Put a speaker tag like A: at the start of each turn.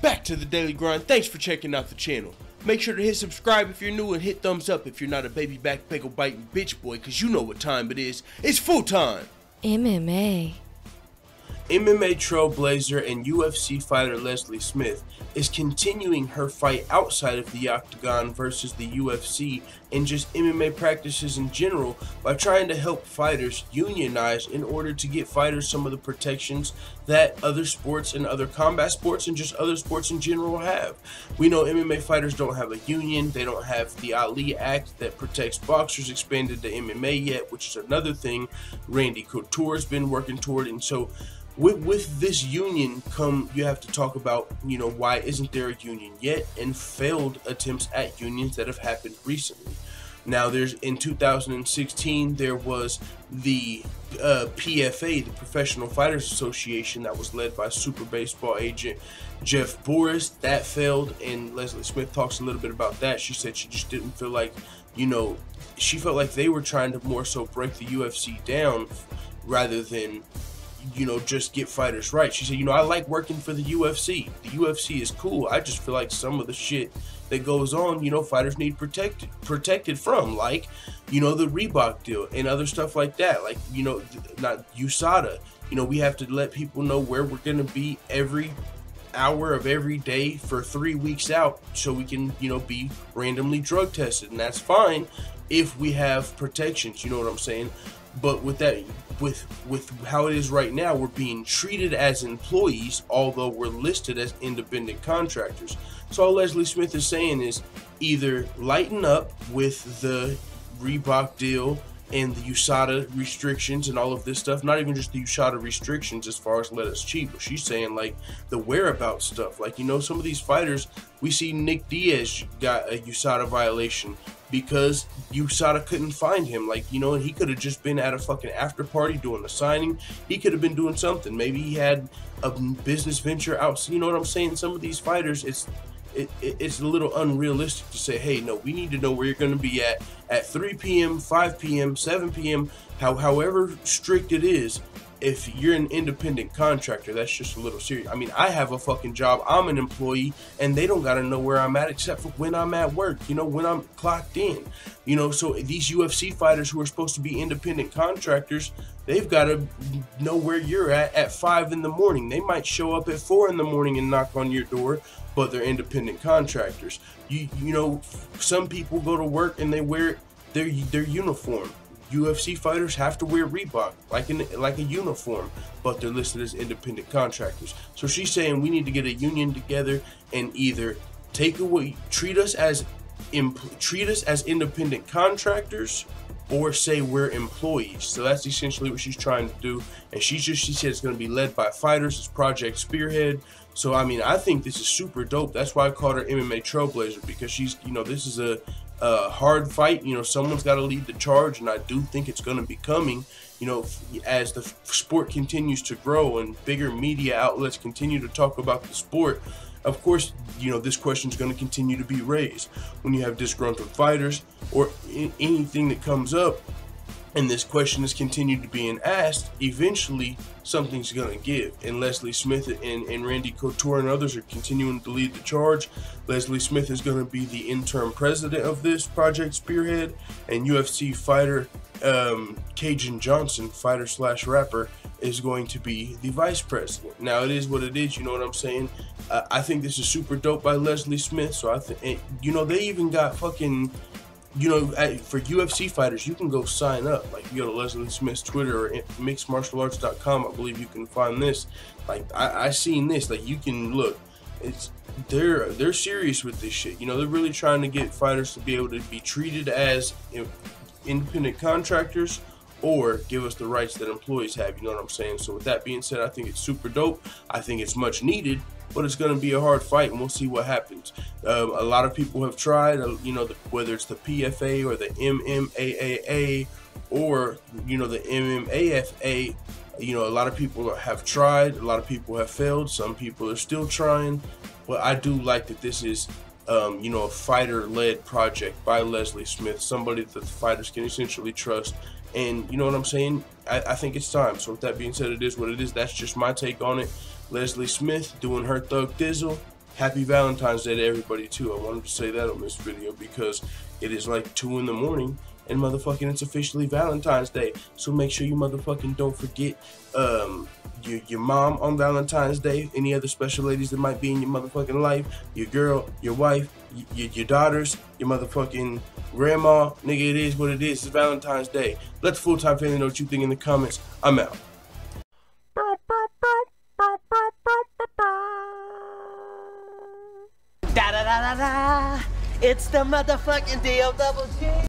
A: back to the Daily Grind. Thanks for checking out the channel. Make sure to hit subscribe if you're new and hit thumbs up if you're not a baby back pickle biting bitch boy, cause you know what time it is. It's full time.
B: MMA
A: Trailblazer and UFC fighter Leslie Smith is continuing her fight outside of the octagon versus the UFC and just MMA practices in general by trying to help fighters unionize in order to get fighters some of the protections that other sports and other combat sports and just other sports in general have. We know MMA fighters don't have a union, they don't have the Ali Act that protects boxers expanded to MMA yet, which is another thing Randy Couture's been working toward. And so with this union you have to talk about, why isn't there a union yet, and failed attempts at unions that have happened recently. Now in 2016 there was the PFA, the Professional Fighters Association, that was led by Super Baseball agent Jeff Boris. That failed, and Leslie Smith talks a little bit about that. She said she just didn't feel like, she felt like they were trying to more so break the UFC down rather than just get fighters right. She said, I like working for the UFC. The UFC is cool. I just feel like some of the shit that goes on, fighters need protected from, like, the Reebok deal and other stuff like that. Like, not USADA. We have to let people know where we're going to be every hour of every day for 3 weeks out so we can, be randomly drug tested. And that's fine if we have protections, you know what I'm saying? But with that, with how it is right now, we're being treated as employees, although we're listed as independent contractors. So all Leslie Smith is saying is either lighten up with the Reebok deal and the USADA restrictions and all of this stuff, not even just the USADA restrictions as far as let us cheat, but she's saying like the whereabouts stuff. Like, some of these fighters, we see Nick Diaz got a USADA violation because USADA couldn't find him. Like, and he could have just been at a fucking after party doing a signing. He could have been doing something. Maybe he had a business venture out. You know what I'm saying? Some of these fighters, it's a little unrealistic to say, hey, no, we need to know where you're going to be at 3 p.m., 5 p.m., 7 p.m., however strict it is. If you're an independent contractor, that's just a little serious. I mean, I have a fucking job. I'm an employee, and they don't got to know where I'm at except for when I'm at work, when I'm clocked in. So these UFC fighters who are supposed to be independent contractors, they've got to know where you're at 5 in the morning. They might show up at 4 in the morning and knock on your door, but they're independent contractors. Some people go to work and they wear their uniform. UFC fighters have to wear Reebok like a uniform, but they're listed as independent contractors. So she's saying we need to get a union together and either treat us as independent contractors, or say we're employees. So that's essentially what she's trying to do. And she said it's going to be led by fighters. It's Project Spearhead. So I mean, I think this is super dope. That's why I called her MMA Trailblazer, because she's, this is a hard fight. Someone's got to lead the charge, and I do think it's going to be coming, as the sport continues to grow and bigger media outlets continue to talk about the sport. Of course, this question is going to continue to be raised when you have disgruntled fighters or anything that comes up, and this question is continued to being asked. Eventually, something's going to give. And Leslie Smith and Randy Couture and others are continuing to lead the charge. Leslie Smith is going to be the interim president of this Project Spearhead, and UFC fighter Cajun Johnson, fighter/rapper, is going to be the vice president. Now, it is what it is, you know what I'm saying? I think this is super dope by Leslie Smith. So I think, they even got fucking, for UFC fighters, you can go sign up. Like, you go to Leslie Smith's Twitter or mixedmartialarts.com, I believe you can find this. Like, I seen this. Like, you can look. They're serious with this shit. They're really trying to get fighters to be able to be treated as independent contractors, or give us the rights that employees have, you know what I'm saying? So with that being said, I think it's super dope. I think it's much needed, but it's going to be a hard fight, and we'll see what happens. A lot of people have tried, whether it's the PFA or the MMAAA or, the MMAFA, a lot of people have tried, a lot of people have failed, some people are still trying, but I do like that this is a fighter-led project by Leslie Smith, somebody that the fighters can essentially trust. And you know what I'm saying? I think it's time. So with that being said, it is what it is. That's just my take on it. Leslie Smith doing her thug thizzle. Happy Valentine's Day to everybody too. I wanted to say that on this video because it is like 2 in the morning and motherfucking it's officially Valentine's Day. So make sure you motherfucking don't forget your mom on Valentine's Day, any other special ladies that might be in your motherfucking life, your girl, your wife, your daughters, your motherfucking grandma. Nigga, it is what it is. It's Valentine's Day. Let the full-time family know what you think in the comments. I'm out.
B: Da da da da da. It's the motherfucking D-O-double-G.